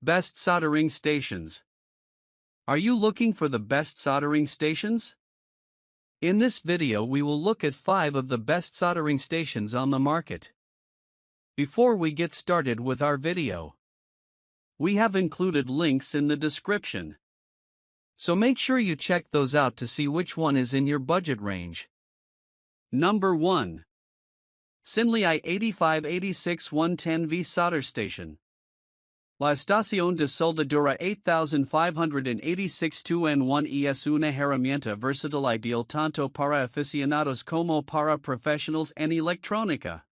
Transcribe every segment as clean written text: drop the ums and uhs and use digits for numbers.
Best soldering stations. Are you looking for the best soldering stations? In this video we will look at 5 of the best soldering stations on the market. Before we get started with our video, we have included links in the description. So make sure you check those out to see which one is in your budget range. Number 1. Txinlei i8586-110V Solder Station. La Estación de Soldadura 8586 2N1 es una herramienta versátil ideal tanto para aficionados como para profesionales en electrónica.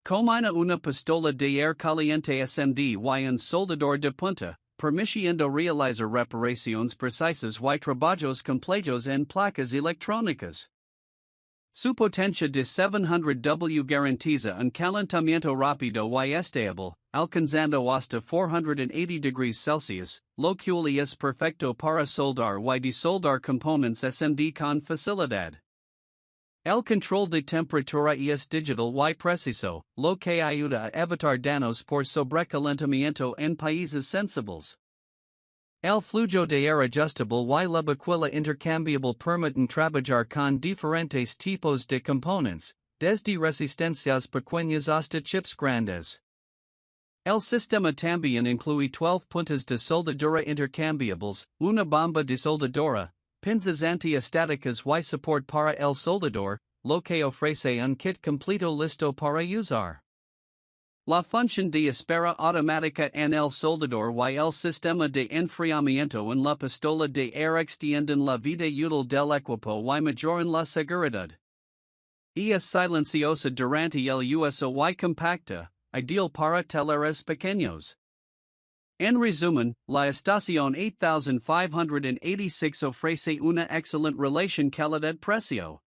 Combina una pistola de aire caliente SMD y un soldador de punta, permitiendo realizar reparaciones precisas y trabajos complejos en placas electrónicas. Su potencia de 700W garantiza un calentamiento rápido y estable, alcanzando hasta 480 degrees Celsius, lo cual es perfecto para soldar y desoldar componentes SMD con facilidad. El control de temperatura es digital y preciso, lo que ayuda a evitar daños por sobrecalentamiento en países sensibles. El flujo de aire ajustable y la baquilla intercambiable permiten trabajar con diferentes tipos de componentes, desde resistencias pequeñas hasta chips grandes. El sistema también incluye 12 puntas de soldadura intercambiables, una bomba de soldadura, pinzas anti-estáticas y support para el soldador, lo que ofrece un kit completo listo para usar. La función de espera automática en el soldador y el sistema de enfriamiento en la pistola de aire extienden la vida útil del equipo y mejoran la seguridad. Es silenciosa durante el uso y compacta, ideal para teleres pequeños. En resumen, la estación 8586 ofrece una excelente relación calidad-precio.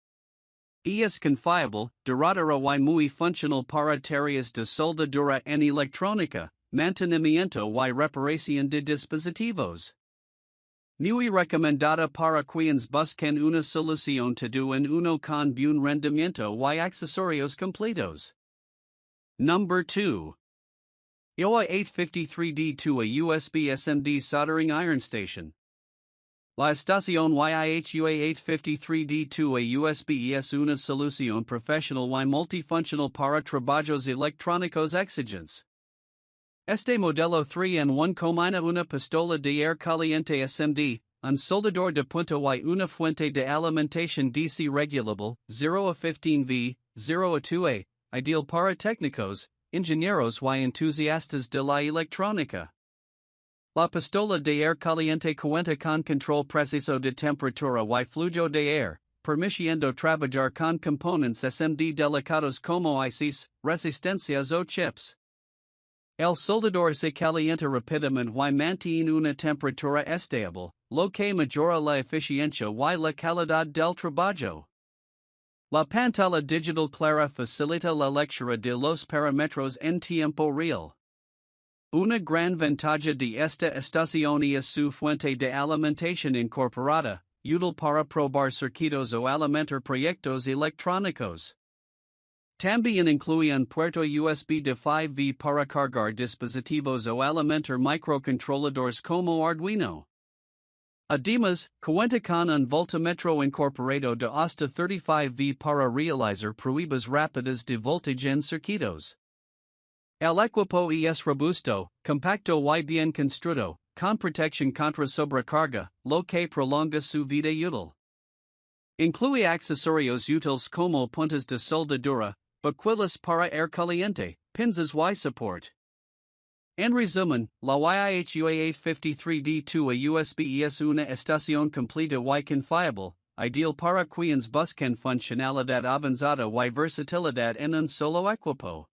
Es confiable, duradera y muy funcional para tareas de soldadura en electrónica, mantenimiento y reparación de dispositivos. Muy recomendada para quienes buscan una solución todo en uno con buen rendimiento y accesorios completos. Number 2. Yihua 853D2 a USB SMD soldering iron station. La estación Yihua 853D2 a USB es una solución profesional y multifuncional para trabajos electrónicos exigentes. Este modelo 3N1 combina una pistola de aire caliente SMD, un soldador de punta y una fuente de alimentación DC regulable, 0 a 15V, 0 a 2A, ideal para técnicos, ingenieros y entusiastas de la electrónica. La pistola de aire caliente cuenta con control preciso de temperatura y flujo de aire, permitiendo trabajar con componentes SMD delicados como ICs, resistencias o chips. El soldador se calienta rápidamente y mantiene una temperatura estable, lo que mejora la eficiencia y la calidad del trabajo. La pantalla digital clara facilita la lectura de los parámetros en tiempo real. Una gran ventaja de esta estación es su fuente de alimentación incorporada, útil para probar circuitos o alimentar proyectos electrónicos. También incluye un puerto USB de 5V para cargar dispositivos o alimentar microcontroladores como Arduino. Además, cuenta con un voltímetro incorporado de hasta 35V para realizar pruebas rápidas de voltaje en circuitos. El equipo es robusto, compacto y bien construido, con protección contra sobrecarga, lo que prolonga su vida útil. Incluye accesorios útiles como puntas de soldadura, baquillas para aire caliente, pinzas y support. En resumen, la Yihua 853D2 a USB es una estación completa y confiable, ideal para quienes buscan funcionalidad avanzada y versatilidad en un solo equipo.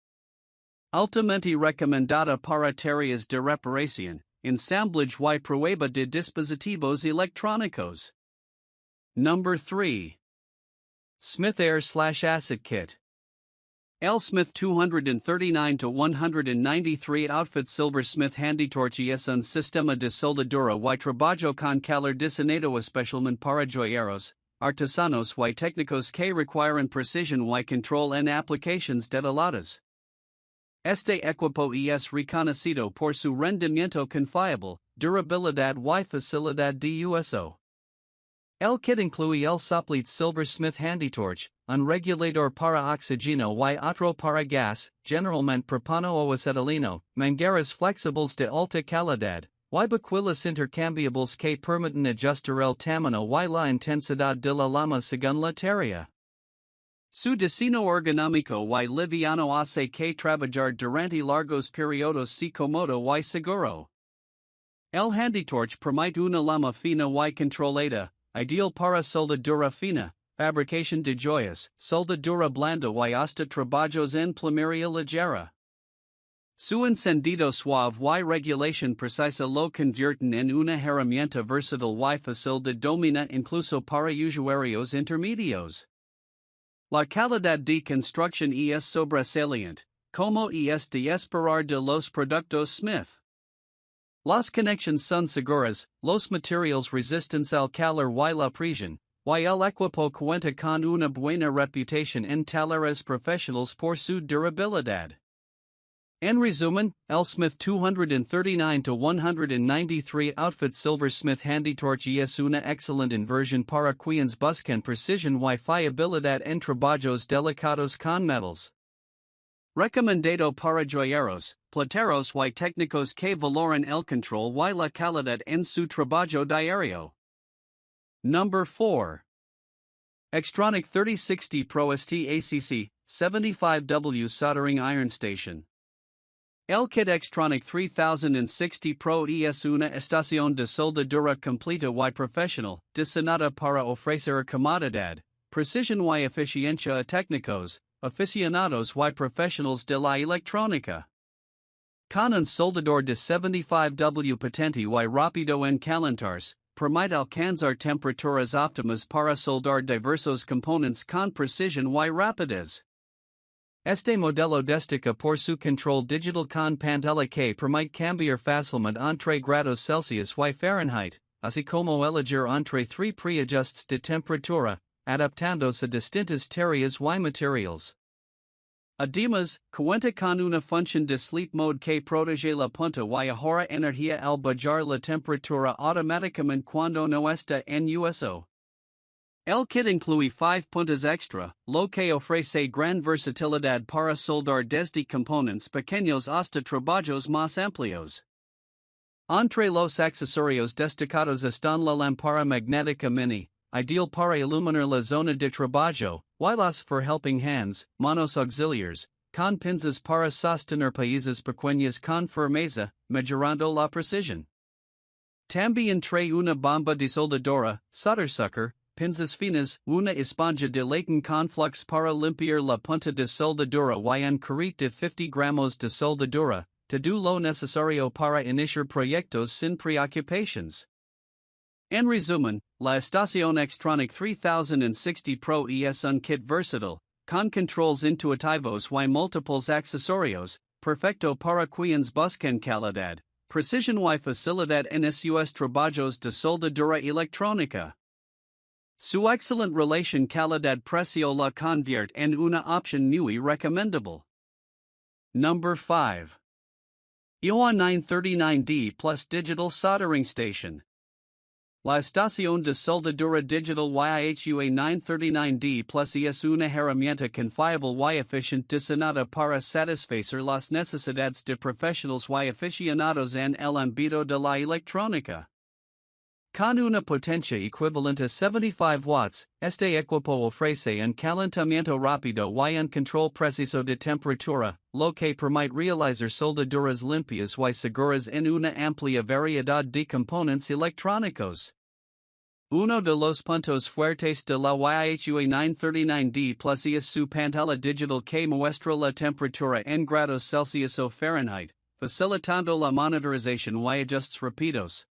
Altamente recomendada para tareas de reparación, ensamblage y prueba de dispositivos electrónicos. Number 3. Smith Air/Acet Kit. El Smith 239-193 Outfit Silversmith Handytorch es un sistema de soldadura y trabajo con calor diseñado especialmente para joyeros, artesanos y técnicos que requieren precisión y control en aplicaciones detalladas. Este equipo es reconocido por su rendimiento confiable, durabilidad y facilidad de uso. El kit incluye el soplete silversmith handytorch, un regulador para oxígeno y otro para gas, generalmente propano o acetyleno, mangueras flexibles de alta calidad, y baquillas intercambiables que permiten ajustar el tamaño y la intensidad de la lama según la tarea. Su diseño ergonómico y liviano hace que trabajar durante largos periodos sea cómodo y seguro. El handytorch permite una lama fina y controlada, ideal para soldadura fina, fabricación de joyas, soldadura blanda y hasta trabajos en plumería ligera. Su encendido suave y regulación precisa lo convierten en una herramienta versátil y fácil de dominar incluso para usuarios intermedios. La calidad de construcción es sobresaliente, como es de esperar de los productos Smith. Las conexiones son seguras, los materiales resistentes al calor y la presión, y el equipo cuenta con una buena reputación en talleres profesionales por su durabilidad. En resumen, el Smith 239-193 outfit silversmith handytorch es una excelente inversión para quienes buscan precision y fiabilidad en trabajos delicados con metals. Recomendado para joyeros, plateros y técnicos que valoran el control y la calidad en su trabajo diario. Number 4. X-Tronic 3060 Pro ST ACC 75W Soldering Iron Station. El kit X-Tronic 3060 Pro es una estación de soldadura completa y profesional, diseñada para ofrecer comodidad, precision y eficiencia a técnicos, aficionados y profesionales de la electrónica. Con un soldador de 75W potente y rápido en calentarse, permite alcanzar temperaturas óptimas para soldar diversos componentes con precisión y rapidez. Este modelo destaca por su control digital con pantalla que permite cambiar fácilmente entre grados Celsius y Fahrenheit, así como elegir entre 3 preajustes de temperatura, adaptándose a distintas tareas y materiales. Además, cuenta con una función de sleep mode que protege la punta y ahorra energía al bajar la temperatura automáticamente cuando no está en uso. El kit incluye 5 puntas extra, lo que ofrece gran versatilidad para soldar desde componentes pequeños hasta trabajos más amplios. Entre los accesorios destacados están la lámpara magnética mini, ideal para iluminar la zona de trabajo, y las for helping hands, manos auxiliares, con pinzas para sostener piezas pequeñas con firmeza, mejorando la precisión. También trae una bomba de soldadura, solder sucker, pinzas finas, una esponja de latent con flux para limpiar la punta de soldadura y un carrete de 50 gramos de soldadura, todo lo necesario para iniciar proyectos sin preocupaciones. En resumen, la estación X-Tronic 3060 Pro es un kit versátil, con controls intuitivos y múltiples accesorios, perfecto para quienes buscan calidad, precision y facilidad en sus trabajos de soldadura electrónica. Su excelente relación calidad-precio la convierte en una opción muy recomendable. Number 5. Yihua 939D Plus Digital Soldering Station. La estación de soldadura digital Yihua 939D Plus es una herramienta confiable y eficiente diseñada para satisfacer las necesidades de profesionales y aficionados en el ámbito de la electrónica. Con una potencia equivalente a 75 watts, este equipo ofrece un calentamiento rápido y un control preciso de temperatura, lo que permite realizar soldaduras limpias y seguras en una amplia variedad de componentes electrónicos. Uno de los puntos fuertes de la Yihua 939D Plus es su pantalla digital que muestra la temperatura en grados Celsius o Fahrenheit, facilitando la monitorización y ajustes rápidos.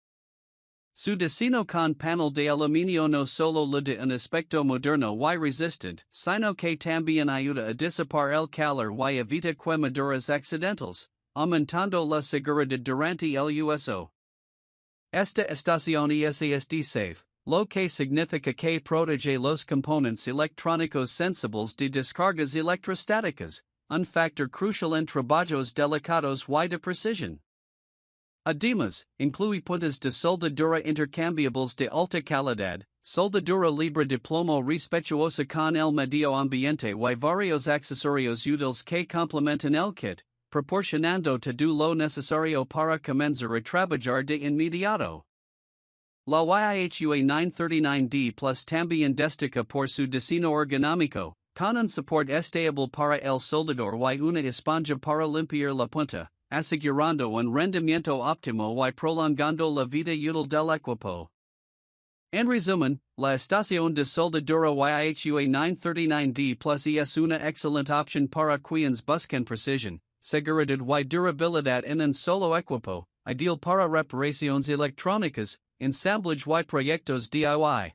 Su diseño con panel de aluminio no solo le da un aspecto moderno y resistente, sino que también ayuda a disipar el calor y evita quemaduras accidentales, aumentando la seguridad durante el uso. Esta estación es safe, lo que significa que protege los componentes electrónicos sensibles de descargas electrostáticas, un factor crucial en trabajos delicados y de precisión. Además, incluye puntos de soldadura intercambiables de alta calidad, soldadura libre de plomo respetuosa con el medio ambiente y varios accesorios útiles que complementan el kit, proporcionando todo lo necesario para comenzar a trabajar de inmediato. La Yihua 939D Plus también destaca por su diseño ergonómico, con un support estable para el soldador y una esponja para limpiar la punta, asegurando un rendimiento óptimo y prolongando la vida útil del equipo. En resumen, la estación de soldadura Yihua 939D Plus es una excelente opción para quienes buscan precisión, seguridad y durabilidad en un solo equipo, ideal para reparaciones electrónicas, ensamblage y proyectos DIY.